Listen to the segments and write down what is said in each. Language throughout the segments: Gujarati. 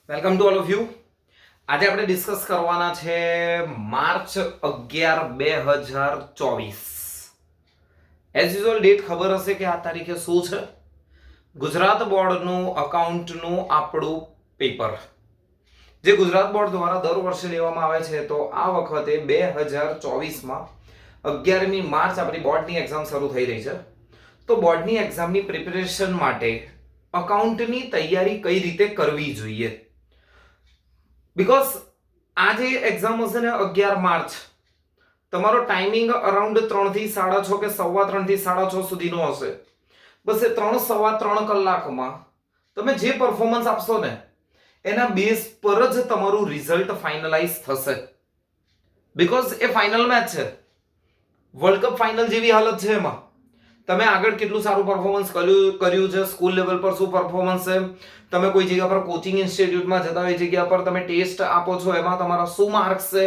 Welcome to all of you. આજે આપણે ડિસ્કસ કરવાના છે માર્ચ 11, 2024. એઝ યુઝ્યુઅલ ડેટ ખબર હશે કે આ તારીખે શું છે? ગુજરાત બોર્ડનું અકાઉન્ટનું આપણું પેપર જે ગુજરાત બોર્ડ દ્વારા દર વર્ષે લેવામાં આવે છે, તો આ વખતે 2024માં 11મી માર્ચ આપણી બોર્ડની એક્ઝામ શરૂ થઈ રહી છે. તો બોર્ડની એક્ઝામની પ્રિપેરેશન માટે અકાઉન્ટની તૈયારી કઈ રીતે કરવી જોઈએ? બીકોઝ આ જે એક્ઝામ હશે ને 11 માર્ચ, તમારો ટાઈમિંગ અરાઉન્ડ 3 થી 6:30 કે 3:15 થી 6:30 સુધીનો હશે. બસ એ 3-3.25 કલાકમાં તમે જે પરફોર્મન્સ આપશો ને એના બેઝ પર જ તમારું રિઝલ્ટ ફાઇનલાઇઝ થશે. બીકોઝ એ ફાઇનલ મેચ છે, વર્લ્ડ કપ ફાઇનલ જેવી હાલત છે. એમાં તમે આગળ કેટલું સારું પરફોર્મન્સ કર્યું છે, સ્કૂલ લેવલ પર શું પરફોર્મન્સ છે, તમે કોઈ જગ્યા પર કોચિંગ ઇન્સ્ટિટ્યૂટમાં જતા હોય જગ્યા પર તમે ટેસ્ટ આપો છો, એમાં તમારા શું માર્ક્સ છે,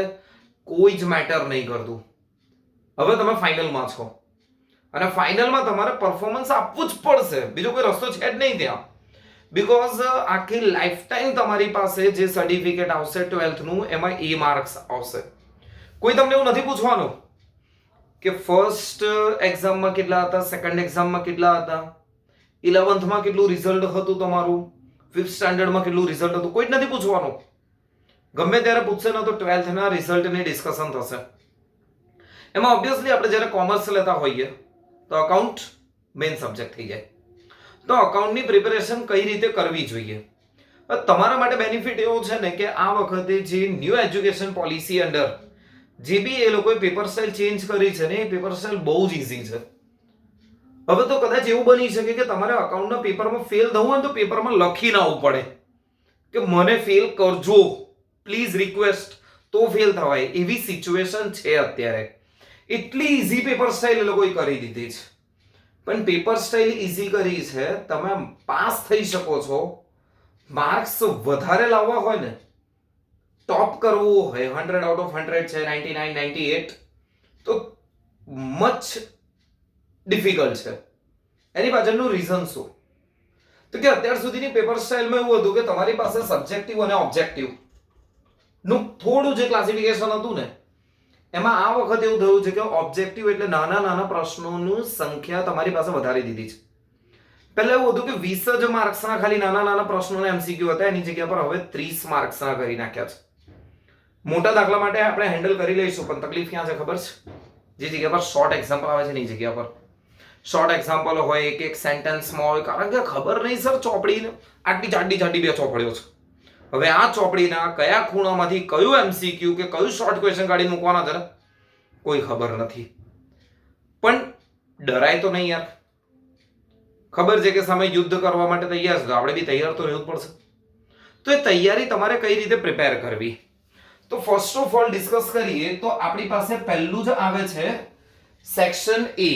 કોઈ જ મેટર નહીં કરતું. હવે તમે ફાઇનલમાં છો અને ફાઇનલમાં તમારે પરફોર્મન્સ આપવું જ પડશે, બીજો કોઈ રસ્તો છે જ નહીં ત્યાં. બીકોઝ આખી લાઈફ ટાઈમ તમારી પાસે જે સર્ટિફિકેટ આવશે 12th નું, એમાં એ માર્ક્સ આવશે. કોઈ તમને એવું નથી પૂછવાનું કે ફર્સ્ટ એક્ઝામમાં કેટલા હતા, સેકન્ડ એક્ઝામમાં કેટલા હતા, 11thમાં કેટલું રિઝલ્ટ હતું તમારું, 5th સ્ટાન્ડર્ડમાં કેટલું રિઝલ્ટ હતું, કોઈ જ નથી પૂછવાનું. ગમે ત્યારે પૂછશે ને તો 12thના રિઝલ્ટની ડિસ્કશન થશે. એમાં ઓબ્વિયસલી આપણે જ્યારે કોમર્સ લેતા હોઈએ તો અકાઉન્ટ મેઇન સબ્જેક્ટ થઈ જાય. તો અકાઉન્ટની પ્રિપેરેશન કઈ રીતે કરવી જોઈએ? તમારા માટે બેનિફિટ એવો છે ને કે આ વખતે જે ન્યૂ એજ્યુકેશન પોલિસી અંડર જે બી એ લોકોએ પેપર સ્ટાઇલ ચેન્જ કરી છે ને, એ પેપર સ્ટાઇલ બહુ જ ઈઝી છે. હવે તો કદાચ એવું બની શકે કે તમારે અકાઉન્ટના પેપરમાં ફેલ થવું હોય તો પેપરમાં લખી ના આવવું પડે કે મને ફેલ કરજો પ્લીઝ રિક્વેસ્ટ, તો ફેલ થવાય એવી સિચ્યુએશન છે અત્યારે. એટલી ઈઝી પેપર સ્ટાઇલ એ લોકોએ કરી દીધી છે. પણ પેપર સ્ટાઇલ ઈઝી કરી છે, તમે પાસ થઈ શકો છો. માર્ક્સ વધારે લાવવા હોય ને, ટોપ કરવું હોય, 100 આઉટ ઓફ 100 છે, 99, 98, તો મચ ડિફિકલ્ટ છે. એની પાછળનું રીઝન શું? તો કે અત્યાર સુધીની પેપર સ્ટાઇલમાં એવું હતું કે તમારી પાસે સબ્જેક્ટિવ અને ઓબ્જેક્ટિવ નું થોડું જે ક્લાસિફિકેશન હતું ને, એમાં આ વખતે એવું થયું છે કે ઓબ્જેક્ટિવ એટલે નાના નાના પ્રશ્નોની સંખ્યા તમારી પાસે વધારી દીધી છે. પહેલા એવું હતું કે 20 જ માર્ક્સના ખાલી નાના નાના પ્રશ્નોના એમસીક્યુ હતા, એની જગ્યા પર હવે 30 માર્ક્સના કરી નાખ્યા છે. મોટા દાખલા માટે આપણે હેન્ડલ કરી લઈશું, પણ તકલીફ ક્યાં છે ખબર છે? જે જગ્યા પર શોર્ટ એક્ઝામ્પલ આવે છે ને, એ જગ્યા પર શોર્ટ એક્ઝામ્પલ હોય, એક સેન્ટેન્સમાં હોય, કારણ કે ખબર નહીં સર ચોપડીને આટલી જાડી બે ચોપડીઓ છે. હવે આ ચોપડીના કયા ખૂણામાંથી કયું એમસીક્યુ કે કયું શોર્ટ ક્વેશ્ચન કાઢી મૂકવાના છે ને, કોઈ ખબર નથી. પણ ડરાય તો નહીં યાર. ખબર છે કે સામે યુદ્ધ કરવા માટે તૈયાર છે, તો આપણે બી તૈયાર તો રહેવું પડશે. તો એ તૈયારી તમારે કઈ રીતે પ્રિપેર કરવી? તો ફર્સ્ટ ઓફ ઓલ ડિસ્કસ કરીએ તો આપણી પાસે પહેલું જ આવે છે સેક્શન એ.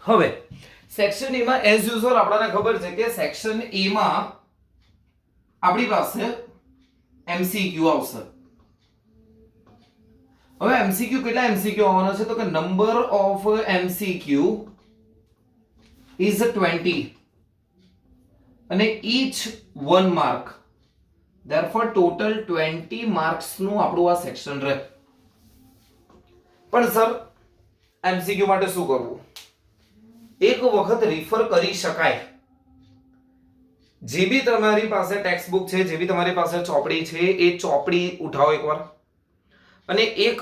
હવે સેક્શન એ માં એઝ યુઝ્યુઅલ આપણને ખબર છે કે સેક્શન એ માં આપણી પાસે એમસીક્યુ આવશે. હવે એમસીક્યુ કેટલા એમસીક્યુ આવવાના છે? તો કે નંબર ઓફ એમસીક્યુ is 20 અને each 1 mark, therefore total 20 marks નું આપણું આ સેક્શન રહે. પણ સર એમસીક્યુ માટે શું કરવું? એક વખત રિફર કરી શકાય. જે બી તમારી પાસે ટેક્સ્ટ બુક છે, જે બી તમારી પાસે ચોપડી છે, એ ચોપડી ઉઠાવો એકવાર અને એક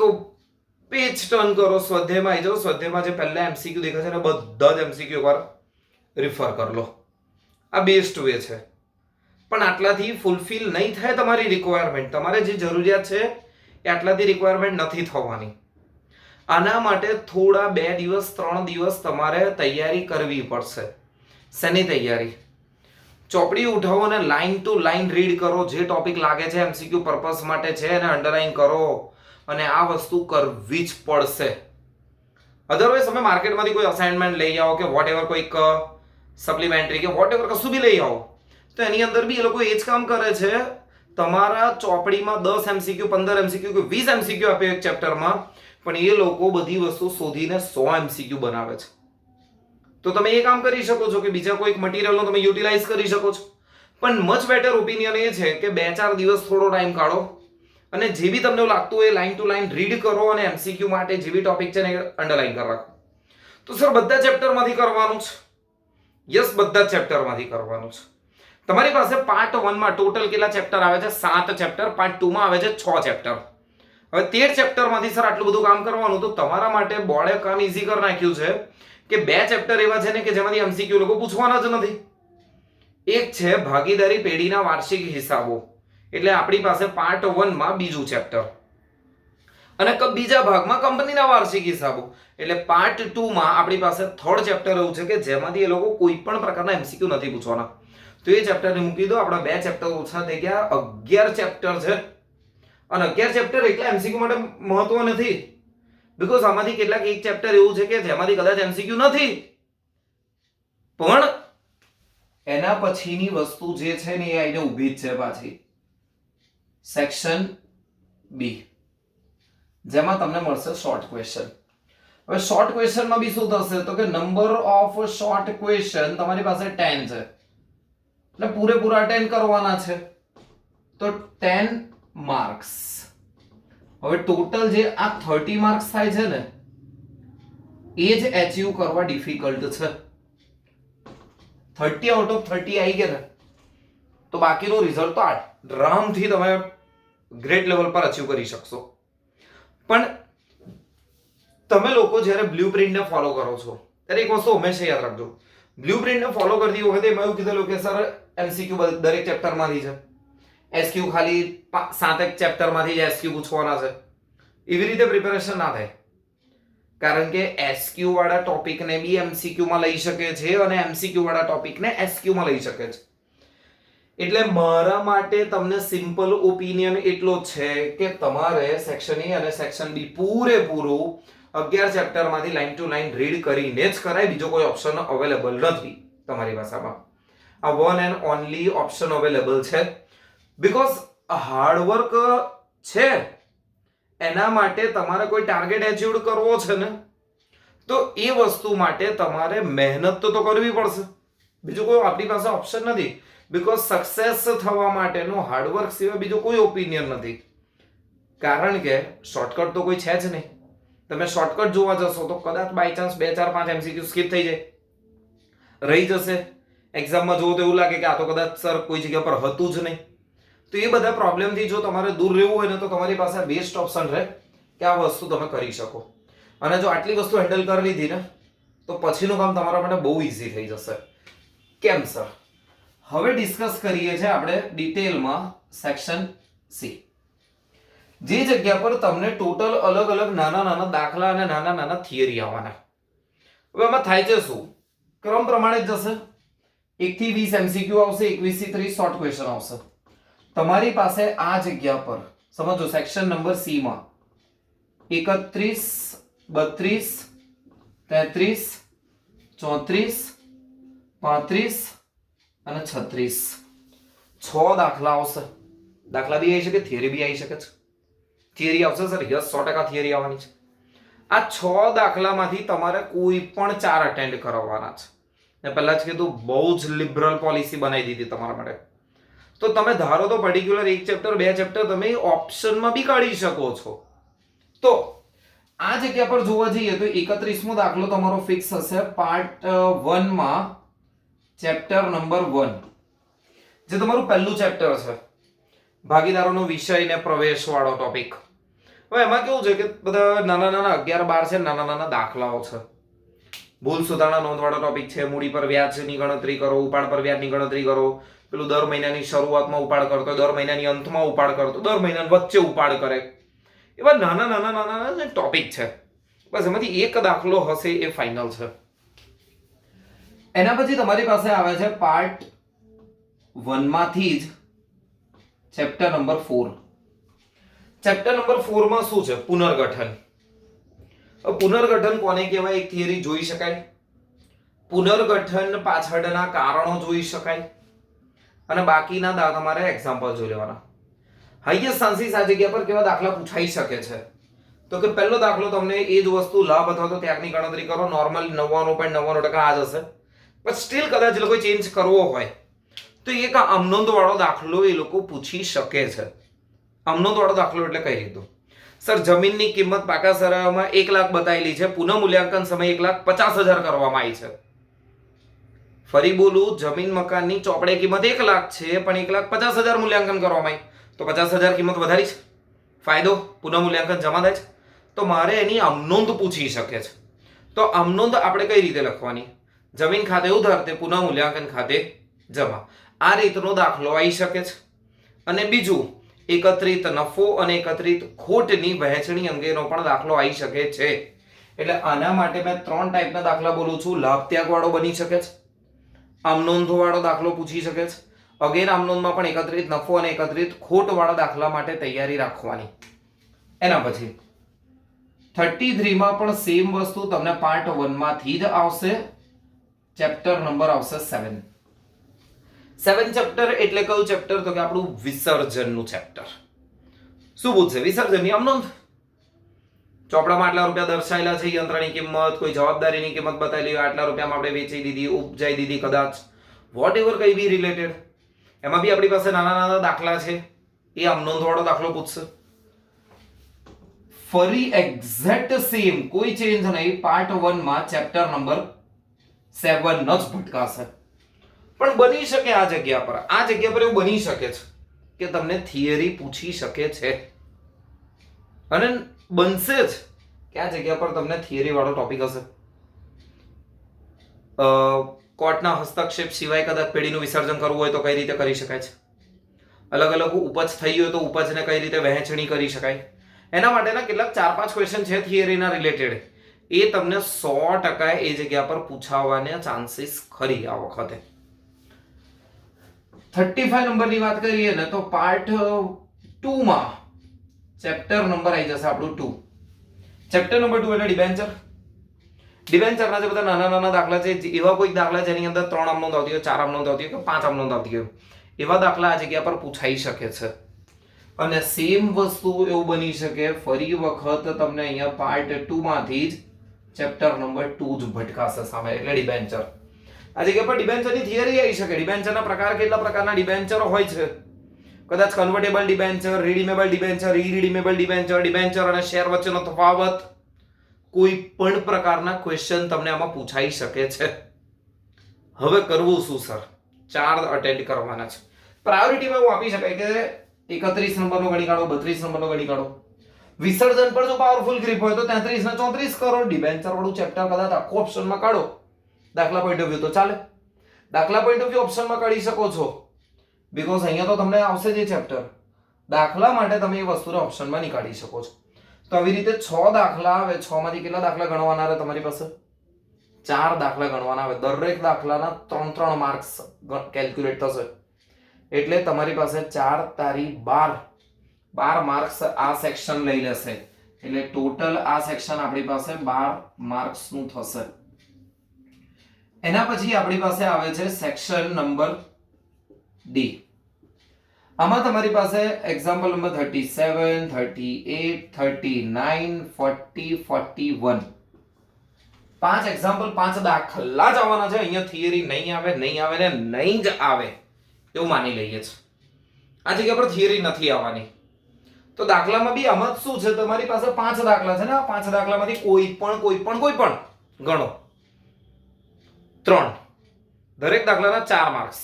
પેજ ટર્ન કરો, સ્વાધ્યાયમાં આવી જાઓ. સ્વાધ્યાયમાં જે પહેલા એમસીક્યુ દેખાય છે ને, બધા જ એમસીક્યુ એકવાર રિફર કરી લો. આ બેસ્ટ વે છે. પણ આટલાથી ફૂલફિલ નહીં થાય તમારી રિક્વાયરમેન્ટ. તમારે જે જરૂરિયાત છે એ આટલાથી રિક્વાયરમેન્ટ નથી થવાની. આના માટે થોડા 2 દિવસ 3 દિવસ તમારે તૈયારી કરવી પડશે. શેની તૈયારી? ચોપડી ઉઠાવો અને લાઈન ટુ લાઈન રીડ કરો. જે ટોપિક લાગે છે એમસીક્યુ પર્પસ માટે છે એને અંડરલાઈન કરો, અને આ વસ્તુ કરવી જ પડશે. અધરવાઇઝ તમે માર્કેટમાંથી કોઈ અસાઇનમેન્ટ લઈ આવો કે વોટ કોઈક સપ્લિમેન્ટરી કે વોટ કશું બી લઈ આવો, તો એની અંદર બી એ લોકો એ જ કામ કરે છે. તમારા ચોપડીમાં 10 એમસીક્યુ 15 એમસીક્યુ કે 20 એમસીક્યુ આપે એક ચેપ્ટરમાં, પણ એ લોકો બધી વસ્તુ શોધીને 100 એમસીક્યુ બનાવે છે. તો તમે એ કામ કરી શકો છો કે બીજા કોઈક મટીરિયલનો તમે યુટિલાઇઝ કરી શકો છો. પણ મચ બેટર ઓપિનિયન એ છે કે 2-4 દિવસ થોડો ટાઈમ કાઢો અને જે બી તમને લાગતું હોય લાઈન ટુ લાઈન રીડ કરો અને એમસીક્યુ માટે જે બી ટોપિક છે ને અંડરલાઈન કરી રાખો. તો સર બધા ચેપ્ટરમાંથી કરવાનું છે? યસ, બધા ચેપ્ટરમાંથી કરવાનું છે. તમારી પાસે પાર્ટ 1 માં ટોટલ કેટલા ચેપ્ટર આવે છે? 7 ચેપ્ટર. પાર્ટ 2 માં આવે છે 6 ચેપ્ટર. હવે 13 ચેપ્ટરમાંથી સર આટલું બધું કામ કરવાનું, તો તમારા માટે બોર્ડે કામ ઈઝી કરી નાખ્યું છે કે 2 ચેપ્ટર એવા છે ને કે જેમાંથી એમસીક્યુ લોકો પૂછવાના જ નથી. એક છે ભાગીદારી પેઢીના વાર્ષિક હિસાબો, એટલે આપણી પાસે પાર્ટ 1 માં બીજું ચેપ્ટર, અને બીજા ભાગમાં કંપનીના વાર્ષિક હિસાબો, એટલે પાર્ટ 2 માં આપણી પાસે થર્ડ ચેપ્ટર એવું છે કે જેમાંથી એ લોકો કોઈ પણ પ્રકારના એમસીક્યુ નથી પૂછવાના. તો એ ચેપ્ટરને મૂકી દો. આપણા 2 ચેપ્ટર ઓછા થઈ ગયા, 11 ચેપ્ટર છે. અને 11 ચેપ્ટર એટલા એમસીક્યુ માટે મહત્વ નથી, બીકોઝ આમાંથી કેટલાક એક ચેપ્ટર એવું છે કે જેમાંથી કદાચ એમસીક્યુ નથી, પણ એના પછીની વસ્તુ જે છે ને એ આઈને ઊભી જ છે પાછી. સેક્શન બી, જેમાં તમને મળશે શોર્ટ ક્વેશ્ચન. હવે શોર્ટ ક્વેશ્ચનમાં બી શું થશે તો કે નંબર ઓફ શોર્ટ ક્વેશ્ચન તમારી પાસે 10 છે, એટલે પૂરેપૂરા 10 કરવાના છે, તો 10 માર્ક્સ. હવે ટોટલ જે આ 30 માર્ક્સ થાય છે ને એ જ એચીવ કરવા ડિફિકલ્ટ છે. 30 આઉટ ઓફ 30 આવી ગયા ને તો બાકીનું રિઝલ્ટ તો આરામથી તમે ગ્રેટ લેવલ પર અચીવ કરી શકશો. પણ તમે લોકો જ્યારે બ્લુપ્રિન્ટને ફોલો કરો છો ત્યારે એક વસ્તુ હંમેશા યાદ રાખજો, બ્લુપ્રિન્ટને ફોલો કરતી વખતે એમાં એવું કીધેલું કે સર એમસીક્યુ દરેક ચેપ્ટરમાંથી છે, એસક્યુ ખાલી 7 ચેપ્ટરમાંથી જ એસક્યુ પૂછવાના છે. એવી રીતે પ્રિપેરેશન ના થાય, કારણ કે એસક્યુ વાળા ટોપિકને બી એમસીક્યુ માં લઈ શકે છે અને એમસીક્યુ વાળા ટોપિકને એસક્યુ માં લઈ શકે છે. એટલે મારા માટે તમને સિમ્પલ ઓપિનિયન એટલો જ છે કે તમારે સેક્શન એ અને સેક્શન બી પૂરેપૂરું 11 ચેપ્ટરમાંથી લાઈન ટુ લાઈન રીડ કરીને જ કરાય. બીજો કોઈ ઓપ્શન અવેલેબલ નથી તમારી ભાષામાં. આ one and only option available છે, બીકોઝ હાર્ડવર્ક છે એના માટે તમારે કોઈ ટાર્ગેટ એચીવ કરવો છે ને, તો એ વસ્તુ માટે તમારે મહેનત તો કરવી પડશે. બીજું કોઈ આપણી પાસે ઓપ્શન નથી, બીકોઝ સક્સેસ થવા માટેનો હાર્ડવર્ક સિવાય બીજો કોઈ ઓપિનિયન નથી. કારણ કે શોર્ટકટ તો કોઈ છે જ નહીં. તમે શોર્ટકટ જોવા જશો તો કદાચ બાય ચાન્સ 2, 4, 5 એમસીક્યુ સ્કીપ થઈ જાય, રહી જશે. એક્ઝામમાં જોવો તો એવું લાગે કે આ તો કદાચ સર કોઈ જગ્યા પર હતું જ નહીં. તો એ બધા પ્રોબ્લેમથી જો તમારે દૂર રહેવું હોય ને તો તમારી પાસે બેસ્ટ ઓપ્શન રહે કે આ વસ્તુ તમે કરી શકો. અને જો આટલી વસ્તુ હેન્ડલ કરી લીધી ને તો પછીનું કામ તમારા માટે બહુ ઈઝી થઈ જશે. કેમ સર? હવે ડિસ્કસ કરીએ છીએ આપણે ડિટેલમાં સેક્શન સી, જે જગ્યા પર તમને ટોટલ અલગ અલગ નાના નાના દાખલા અને નાના નાના થિયરી આવવાના. હવે આમાં થાય છે શું? ક્રમ પ્રમાણે જ જશે. 1 થી 20 એમસીક્યુ આવશે, 21 થી 30 શોર્ટ ક્વેશ્ચન આવશે. તમારી પાસે આ જગ્યા પર સમજો સેક્શન નંબર સી માં 31, 32, 33, 34, 35 અને 36 6 દાખલા આવશે. દાખલા બી આવી શકે, થિયરી બી આવી શકે છે. થિયરી આવશે સર? યસ, 100% થિયરી આવવાની છે. આ 6 દાખલામાંથી તમારે કોઈ પણ 4 અટેન્ડ કરવાના છે. મેં પહેલા જ કીધું, બહુ જ લિબરલ પોલિસી બનાવી દીધી તમારા માટે. તો તમે ધારો તો પર્ટિક્યુલર 1 ચેપ્ટર 2 ચેપ્ટર તમે ઓપ્શનમાં બી કાઢી શકો છો. તો આ જગ્યા પર જોવા જઈએ તો 31મો દાખલો તમારો ફિક્સ હશે પાર્ટ 1 માં ચેપ્ટર નંબર 1, જે તમારું પહેલું ચેપ્ટર છે, ભાગીદારોનો વિષય ને પ્રવેશ વાળો ટોપિક. હવે એમાં કેવું છે કે બધા નાના નાના 11, 12 છે, નાના નાના દાખલાઓ છે. ભૂલ સુધારણા નોંધ વાળો ટોપિક છે. મૂડી પર વ્યાજની ગણતરી કરો, ઉપાડ પર વ્યાજની ગણતરી કરો. પેલું દર મહિનાની શરૂઆતમાં ઉપાડ કરતો, દર મહિનાની અંતમાં ઉપાડ કરતો, દર મહિનાની વચ્ચે ઉપાડ કરે. એવા નાના નાના નાના ટોપિક છે. બસ એમાંથી એક દાખલો હશે એ ફાઇનલ છે. એના પછી તમારી પાસે આવે છે પાર્ટ 1 માંથી જ ચેપ્ટર નંબર 4. ચેપ્ટર નંબર 4 માં શું છે? પુનર્ગઠન. પુનર્ગઠન કોને કહેવાય? એક થિયરી જોઈ શકાય. પુનર્ગઠન પાછળના કારણો જોઈ શકાય. અને બાકીના તમારે એક્ઝામ્પલ જોઈ લેવાના. હાઈએસ્ટ ચાન્સીસ આ જગ્યા પર કેવા દાખલા પૂછાઈ શકે છે? તો કે પહેલો દાખલો તમને એ જ વસ્તુ લાભ અથવા તો ત્યાગની ગણતરી કરો. નોર્મલી 99.99% આ જ હશે. પણ સ્ટીલ કદાચ લોકોએ ચેન્જ કરવો હોય તો એક અમનોંધ વાળો દાખલો એ લોકો પૂછી શકે છે. અમનોંધ વાળો દાખલો એટલે કઈ રીતનું? સર, જમીનની કિંમત પાકા સરવાળામાં 1 લાખ બતાવેલી છે, પુનઃ મૂલ્યાંકન સમય 1,50,000 કરવામાં આવી છે. ફરી બોલું, જમીન મકાનની ચોપડે કિંમત 1 લાખ છે, પણ 1,50,000 મૂલ્યાંકન કરવામાં આવી, તો 50,000 કિંમત વધારી છે. ફાયદો, પુનઃ મૂલ્યાંકન જમા થાય છે. તો મારે એની અમનોંધ પૂછી શકે છે. તો અમનોંધ આપણે કઈ રીતે લખવાની? જમીન ખાતે ઉધાર તે પુનઃ મૂલ્યાંકન ખાતે જમા. આ રીતનો દાખલો આવી શકે છે. અને બીજું, એકત્રિત નફો અને એકત્રિત ખોટની વહેંચણી અંગેનો પણ દાખલો આવી શકે છે. એટલે આના માટે મેં 3 ટાઈપના દાખલા બોલું છું. લાભ ત્યાગ વાળો બની શકે છે, અમનોંધ વાળો દાખલો પૂછી શકે છે. અગેન અમનોંધમાં પણ એકત્રિત નફો અને એકત્રિત ખોટ વાળા દાખલા માટે તૈયારી રાખવાની. એના પછી 33 માં પણ સેમ વસ્તુ તમને પાર્ટ 1 માંથી જ આવશે. ચેપ્ટર નંબર આવશે 7. 7 ચેપ્ટર એટલે કયું ચેપ્ટર? તો કે આપણું વિસર્જનનું ચેપ્ટર. શું પૂછશે? વિસર્જનની અમનોંધ. ચોપડામાં આટલા રૂપિયા દર્શાવેલા છે, યંત્રની કિંમત, કોઈ જવાબદારીની કિંમત બતાવેલી હોય, આટલા રૂપિયામાં આપણે વેચી દીધી, ઉપજાઈ દીધી, કદાચ વોટ એવર કઈ બી રિલેટેડ. એમાં બી આપણી પાસે નાના નાના દાખલા છે, એ અમનોંધ વાળો દાખલો પૂછશે. ફરી એક્ઝેક્ટ સેમ, કોઈ ચેન્જ નહીં. પાર્ટ 1 માં ચેપ્ટર નંબર 7 જ ભટકાશે. પણ બની શકે આ જગ્યા પર એવું બની શકે છે કે તમને થિયરી પૂછી શકે છે, અને બનશે જ કે આ જગ્યા પર તમને થિયરી વાળો ટોપિક હશે. કોર્ટના હસ્તક્ષેપ સિવાય કદાચ પેઢીનું વિસર્જન કરવું હોય તો કઈ રીતે કરી શકાય છે, અલગ અલગ ઉપજ થઈ હોય તો ઉપજને કઈ રીતે વહેંચણી કરી શકાય, એના માટેના કેટલાક 4-5 ક્વેશ્ચન છે થિયરીના રિલેટેડ. એ તમને 100% એ જગ્યા પર પૂછાવાના ચાન્સીસ ખરી આ વખતે. 35 નંબરની વાત કરીએ ને તો પાર્ટ 2 માં ચેપ્ટર નંબર આવી જશે આપણું 2. ચેપ્ટર નંબર 2 એટલે ડિબેન્ચર. ડિબેન્ચરના જે બધા નાના નાના દાખલા છે, એવા કોઈ દાખલા જેની અંદર 3 અમનોંધ આવતી હોય, 4 અમનોંધ આવતી હોય કે 5 અમનોંધ આવતી હોય, એવા દાખલા આ જગ્યા પર પૂછાઈ શકે છે. અને સેમ વસ્તુ એવું બની શકે ફરી વખત તમને અહીંયા પાર્ટ 2 માંથી જ ચેપ્ટર નંબર 2 જ ભટકાશે સામે, એટલે ડિબેન્ચર. આ જગ્યા પર ડિબેન્ચરની થિયરી આવી શકે. ડિબેન્ચરના પ્રકાર, કેટલા પ્રકારના ડિબેન્ચરો હોય છે, કદાચ convertible debenture, redeemable debenture, irredeemable debenture, debenture અને શેર વચ્ચેનો તફાવત, કોઈ પણ પ્રકારના ક્વેશ્ચન તમને આમાં પૂછાઈ શકે છે. હવે કરવું શું સર? 4 અટેન્ડ કરવાના છે. પ્રાયોરિટીમાં એવું આપી શકાય કે 31 નંબરનો ગણી કાઢો, 32 નંબરનો ગણી કાઢો. વિસર્જન પર જો પાવરફુલ ગ્રીપ હોય તો 33 ને 34 કરો. ડિબેન્ચર વાળું ચેપ્ટર કદાચ આખો ઓપ્શનમાં કાઢો દાખલા પોઈન્ટ ઓફ વ્યૂ તો ચાલે. દાખલા પોઈન્ટ ઓફ વ્યૂ ઓપ્શનમાં કાઢી શકો છો, બીકોઝ અહીંયા તો તમને આવશે જ ચેપ્ટર. દાખલા માટે તમે એ વસ્તુને ઓપ્શનમાં નહીં કાઢી શકો છો. તો આવી રીતે 6 દાખલા આવે. 6 માંથી કેટલા દાખલા ગણવાના આવે તમારી પાસે? 4 દાખલા ગણવાના આવે. દરેક દાખલાના 3 માર્ક્સ કેલ્ક્યુલેટ થશે. એટલે તમારી પાસે 4 તારી 12 માર્ક્સ આ સેક્શન લઈ લેશે. એટલે ટોટલ આ સેક્શન આપણી પાસે 12 માર્ક્સ નું થશે. એના પછી આપણી પાસે આવે છે સેક્શન નંબર ડી. આમાં તમારી પાસે એક્ઝામ્પલ નંબર 37, 38, 39, 40, 41 5 એક્ઝામ્પલ, 5 દાખલા જ આવવાના છે. અહીંયા થિયરી નહીં આવે ને નહીં જ આવે એવું માની લઈએ છે. આ જગ્યા પર થિયરી નથી આવવાની. તો દાખલામાં બી આમાં શું છે, તમારી પાસે 5 દાખલા છે ને, આ 5 દાખલામાંથી કોઈ પણ ગણો 3. દરેક દાખલાના 4 માર્ક્સ.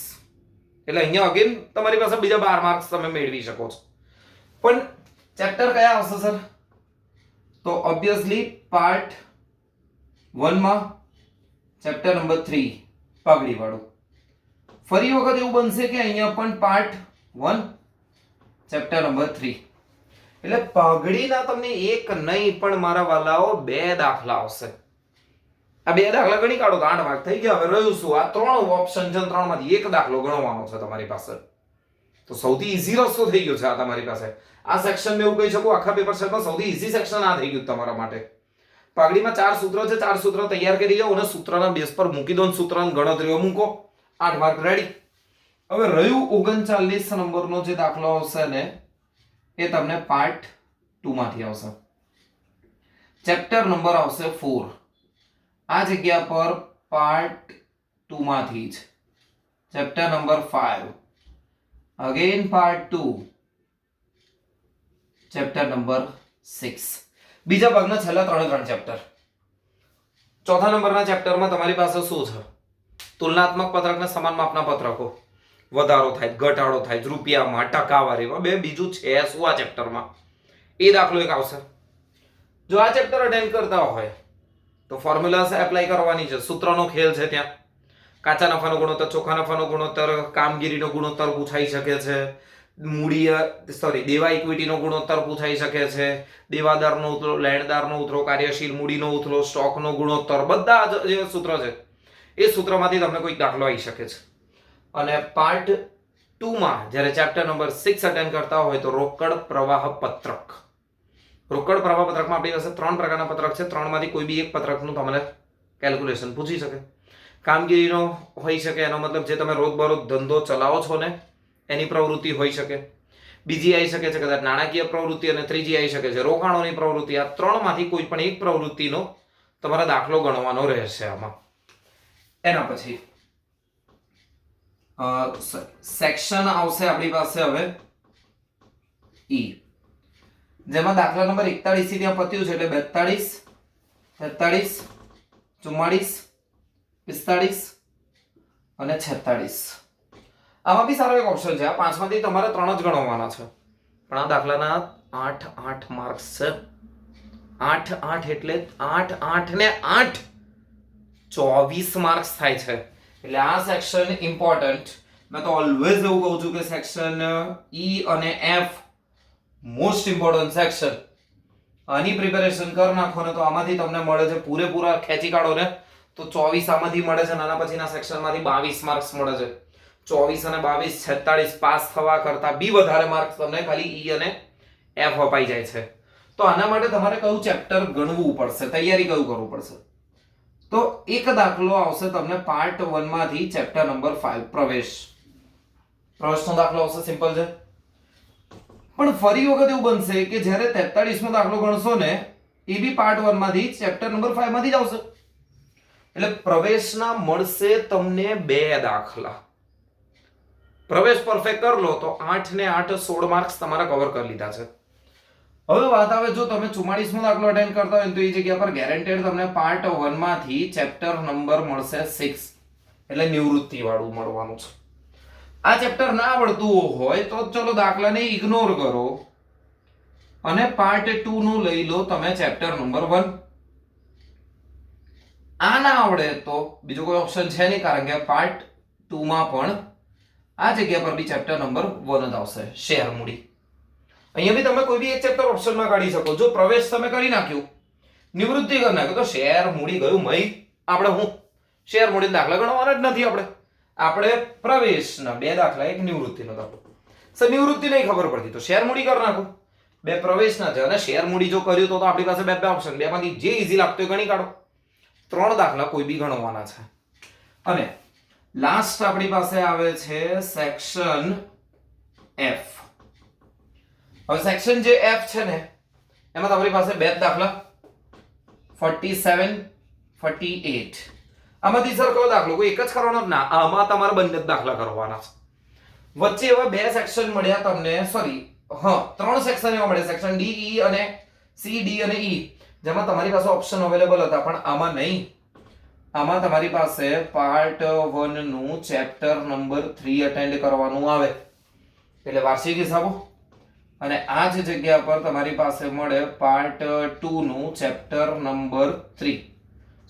એટલે અહીંયા અગેન તમારી પાસે બીજા 12 માર્ક્સ તમે મેળવી શકો છો. પણ ચેપ્ટર કયા આવશે સર? તો ઓબ્વિયસલી પાર્ટ 1 માં ચેપ્ટર નંબર 3 પાઘડી વાળું. ફરી વખત એવું બનશે કે અહીંયા પણ પાર્ટ 1 ચેપ્ટર નંબર 3. એટલે પાઘડીના તમને એક નહીં પણ મારા વાલાઓ 2 દાખલા આવશે. આ 2 દાખલા ગણી કાઢો તો 8 માર્ક થઈ ગયા. હવે રહ્યું શું? આ 3 ઓપ્શન છે, 3 માંથી એક દાખલો ગણવાનો છે તમારી પાસે. તો સૌથી ઈઝી રસ્તો થઈ ગયો છે આ તમારી પાસે. આ સેક્શન મેં એવું કહી શકું આખા પેપર સેટમાં સૌથી ઈઝી સેક્શન આ થઈ ગયું તમારા માટે. પાઘડીમાં 4 સૂત્રો છે, 4 સૂત્રો તૈયાર કરી જાઓ અને સૂત્રના બેઝ પર મૂકી દો, સૂત્રની ગણતરીઓ મૂકો, 8 માર્ક રેડી. હવે રહ્યું 39 નંબરનો જે દાખલો આવશે ને, એ તમને પાર્ટ 2 માંથી આવશે. ચેપ્ટર નંબર આવશે 4. આ જગ્યા પર પાર્ટ 2 માંથી જ chapter number 5 again part 2 chapter number 6 બીજા ભાગના છેલ્લા ત્રણ ચેપ્ટર. ચોથા નંબરના ચેપ્ટરમાં તમારી પાસે શું છે? તુલનાત્મક પત્રક ને સમાન માપના પત્રકો. વધારો થાય, ઘટાડો થાય, રૂપિયામાં, ટકાવારીમાં, બે બીજું છે શું આ ચેપ્ટરમાં? એ દાખલો એક આવશે. જો આ ચેપ્ટર અટેન્ડ કરતા હોય તો ફોર્મ્યુલાસ એપ્લાય કરવાની છે. સૂત્રનો ખેલ છે ત્યાં. કાચા નફાનો ગુણોત્તર, ચોખ્ખા નફાનો ગુણોત્તર, કામગીરીનો ગુણોત્તર પૂછાઈ શકે છે. દેવા ઇક્વિટીનો ગુણોત્તર પૂછાઈ શકે છે. દેવાદારનો ઉતરો, લેણદારનો ઉતરો, કાર્યશીલ મૂડીનો ઉતરો, સ્ટોકનો ગુણોત્તર, બધા જે સૂત્ર છે એ સૂત્રમાંથી તમને કોઈ દાખલો આવી શકે છે. અને પાર્ટ 2 માં જ્યારે ચેપ્ટર નંબર 6 અટેન્ડ કરતા હોય તો રોકડ પ્રવાહ પત્રક. રોકડ પ્રવાહ પત્રકમાં આપણી પાસે 3 પ્રકારના પત્રક છે. 3 માંથી કોઈ બી એક પત્રકનું તમને કેલ્ક્યુલેશન પૂછી શકે. કામગીરીનો હોઈ શકે, એનો મતલબ જે તમે રોજબરોજ ધંધો ચલાવો છો ને એની પ્રવૃત્તિ હોઈ શકે. બીજી આવી શકે છે કદાચ નાણાકીય પ્રવૃત્તિ, અને ત્રીજી આવી શકે છે રોકાણોની પ્રવૃત્તિ. આ 3 માંથી કોઈ પણ એક પ્રવૃત્તિનો તમારા દાખલો ગણવાનો રહેશે આમાં. એના પછી સેક્શન આવશે આપણી પાસે હવે ઈ, જેમાં દાખલા નંબર 41 થી ત્યાં પત્યું છે એટલે 42, 43, 44, 45 અને 46. આમાં બી સારો એક ઓપ્શન છે. આ 5 માંથી તમારે 3 જ ગણવાના છે, પણ આ દાખલાના 8 માર્ક્સ છે. 8 એટલે 8 ને 8 24 માર્ક્સ થાય છે. એટલે આ સેક્શન ઇમ્પોર્ટન્ટ. મેં તો ઓલવેઝ એવું કહું છું કે સેક્શન ઈ અને એફ મોસ્ટ ઇમ્પોર્ટન્ટ સેક્શન. આની પ્રિપેરેશન કરી નાખો ને તો આમાંથી તમને મળે છે પૂરેપૂરા ખેંચી કાઢો ને તો 24 આમાંથી મળે છે. નાના પછીના સેક્શનમાંથી 22 માર્ક્સ મળે છે. 24 અને 22 46 પાસ થવા કરતા બી વધારે માર્ક્સ તમને ખાલી ઈ અને એફ અપાઈ જાય છે. તો આના માટે તમારે કયું ચેપ્ટર ગણવું પડશે, તૈયારી કયું કરવું પડશે? તો એક દાખલો આવશે તમને પાર્ટ 1 માંથી ચેપ્ટર નંબર 5 પ્રવેશ. પ્રવેશનો દાખલો આવશે, સિમ્પલ છે. પણ ફરી વખત એવું બનશે કે જ્યારે 43મો દાખલો ગણશો ને એ બી પાર્ટ 1 માંથી ચેપ્ટર નંબર 5 માંથી જ આવશે. એટલે પ્રવેશના મળશે તમને 2 દાખલા. પ્રવેશ પરફેક્ટ કરી લો તો 8 ને 8 16 માર્ક્સ તમારા કવર કરી લીધા છે. હવે વાત આવે જો તમે 44મો દાખલો અટેન્ડ કરતા હોય તો એ જગ્યા પર ગેરંટેડ તમને પાર્ટ 1 માંથી ચેપ્ટર નંબર મળશે 6, એટલે નિવૃત્તિ વાળું મળવાનું છે. આ ચેપ્ટર ના આવડતું હોય તો ચલો દાખલાને ઇગ્નોર કરો અને પાર્ટ 2 નું લઈ લો તમે ચેપ્ટર નંબર 1. આ ના આવડે તો બીજો કોઈ ઓપ્શન છે નહીં, કારણ કે પાર્ટ 2 માં પણ આ જગ્યા પર બી ચેપ્ટર નંબર 1 જ આવશે, શેર મૂડી. અહીંયા બી તમે કોઈ બી એક ચેપ્ટર ઓપ્શનમાં કાઢી શકો. જો પ્રવેશ તમે કરી નાખ્યું, નિવૃત્તિ કરી નાખ્યું, તો શેર મૂડી ગયું મય. આપણે હું શેર મૂડી દાખલા ગણવાના જ નથી. આપણે પ્રવેશના 2 દાખલા, એક નિવૃત્તિનો દાખલો. સર નિવૃત્તિ નહીં ખબર પડતી તો શેર મૂડી કરી નાખો. 2 પ્રવેશના છે અને શેર મૂડી જો કર્યું તો આપણી પાસે 2 ઓપ્શન, 2 માંથી જે ઈઝી લાગતો હોય ગણી કાઢો. 3 દાખલા કોઈ બી ગણવાના છે. અને લાસ્ટ આપણી પાસે આવે છે સેક્શન એફ. હવે સેક્શન જે એફ છે ને એમાં તમારી પાસે 2 દાખલા 47 48. આમાંથી સર કયો દાખલો કોઈ એક જ કરવાનો? ના, આમાં તમારે બંને દાખલા કરવાના છે. વચ્ચે એવા 2 સેક્શન મળ્યા તમને, સોરી 3 સેક્શન એવા મળ્યા, સેક્શન ડી, ઈ અને સી, ડી અને ઈ, જેમાં તમારી પાસે ઓપ્શન અવેલેબલ હતા, પણ આમાં નહીં. આમાં તમારી પાસે પાર્ટ 1 નું ચેપ્ટર નંબર 3 અટેન્ડ કરવાનું આવે, એટલે વાર્ષિક હિસાબો. અને આ જ જગ્યા પર તમારી પાસે મળે પાર્ટ 2 નું ચેપ્ટર નંબર 3,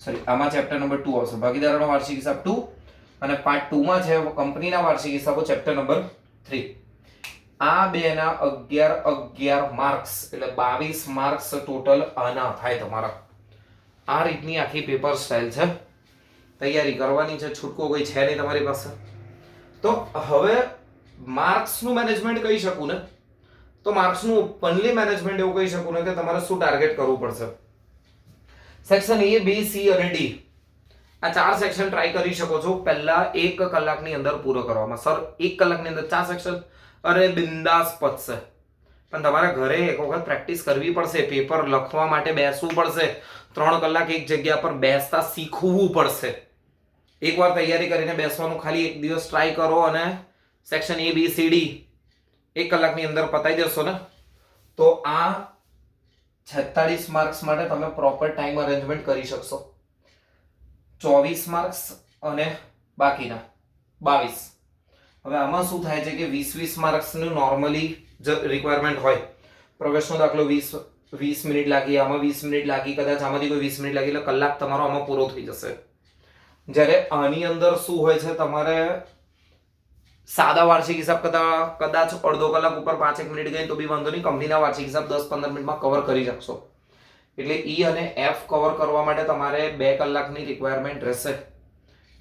સોરી આમાં ચેપ્ટર નંબર 2 આવશે, ભાગીદારોનો વાર્ષિક હિસાબ 2, અને પાર્ટ 2 માં છે કંપનીના વાર્ષિક હિસાબો, ચેપ્ટર નંબર 3. આ બેના 11 માર્ક્સ, એટલે 22 માર્ક્સ ટોટલ આના થાય તમારા. આ રીતની આખી પેપર સ્ટાઇલ છે. તૈયારી કરવાની છે, છૂટકો કોઈ છે નહીં તમારી પાસે. તો હવે માર્ક્સનું મેનેજમેન્ટ કહી શકું ને, તો માર્ક્સનું ઓપનલી મેનેજમેન્ટ એવું કહી શકું ને કે તમારે શું ટાર્ગેટ કરવું પડશે. સેક્શન એ, બી, સી અને ડી, આ 4 સેક્શન ટ્રાય કરી શકો છો પહેલા 1 કલાકની અંદર પૂરો કરવામાં. સર 1 કલાકની અંદર 4 સેક્શન, અરે બિંદાસ પતશે. પણ તમારે ઘરે એક વખત પ્રેક્ટિસ કરવી પડશે, પેપર લખવા માટે બેસવું પડશે, 3 કલાક એક જગ્યા પર બેસતા શીખવું પડશે. એકવાર તૈયારી કરીને બેસવાનું, ખાલી એક દિવસ ટ્રાય કરો અને સેક્શન ABCD 1 કલાકની અંદર પતાવી દેશો ને તો આ 46 માર્ક્સ માટે તમે પ્રોપર ટાઈમ અરેન્જમેન્ટ કરી શકશો. 24 માર્ક્સ અને બાકીના 22. હવે આમાં શું થાય છે કે 20 માર્ક્સનું નોર્મલી રિક્વાયરમેન્ટ હોય. પ્રવેશનો દાખલો 20 મિનિટ લાગી, આમાં 20 મિનિટ લાગી, કદાચ આમાંથી કોઈ 20 મિનિટ લાગી, એટલે કલાક તમારો આમાં પૂરો થઈ જશે. જ્યારે આની અંદર શું હોય છે, તમારે સાદા વાર્ષિક હિસાબ કદાચ અડધો કલાક ઉપર 5-1 મિનિટ ગઈ તો બી વાંધો નહીં, કંપનીના વાર્ષિક હિસાબ 10-15 મિનિટમાં કવર કરી શકશો. એટલે ઈ અને એફ કવર કરવા માટે તમારે 2 કલાકની રિક્વાયરમેન્ટ રહેશે.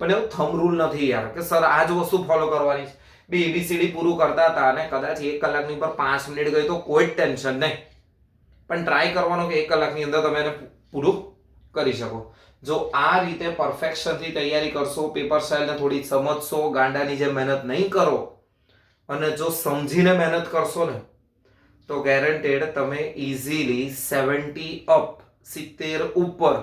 પણ એવું થંબ રૂલ નથી યાર કે સર આ જ વસ્તુ ફોલો કરવાની છે. બે ABCD પૂરું કરતા હતા અને કદાચ 1 કલાકની ઉપર 5 મિનિટ ગઈ તો કોઈ ટેન્શન નહીં, પણ ટ્રાય કરવાનો કે 1 કલાકની અંદર તમે એને પૂરું કરી શકો. જો આ રીતે પરફેક્શનથી તૈયારી કરશો, પેપર સ્ટાઇલને થોડી સમજશો, ગાંડાની જે મહેનત નહીં કરો અને જો સમજીને મહેનત કરશો ને તો ગેરંટેડ તમે ઇઝીલી 70 અપ 70 ઉપર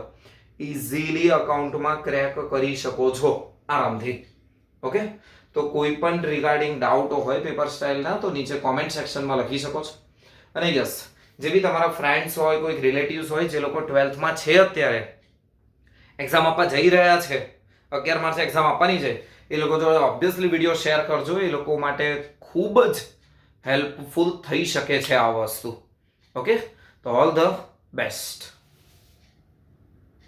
ઇઝીલી અકાઉન્ટમાં ક્રેક કરી શકો છો આરામથી. ઓકે, તો કોઈ પણ રિગાર્ડિંગ ડાઉટ હોય પેપર સ્ટાઇલના તો નીચે કોમેન્ટ સેક્શનમાં લખી શકો છો. અને યસ, જે બી તમારા ફ્રેન્ડ્સ હોય, કોઈ રિલેટિવ્સ હોય જે લોકો 12થમાં છે, અત્યારે એક્ઝામ આપવા જઈ રહ્યા છે, 11 માર્ચે એક્ઝામ આપવાની છે, એ લોકો જોડે ઓબ્વિયસલી વિડીયો શેર કરજો. એ લોકો માટે ખૂબ જ હેલ્પફુલ થઈ શકે છે આ વસ્તુ. ઓકે, તો ઓલ ધ બેસ્ટ.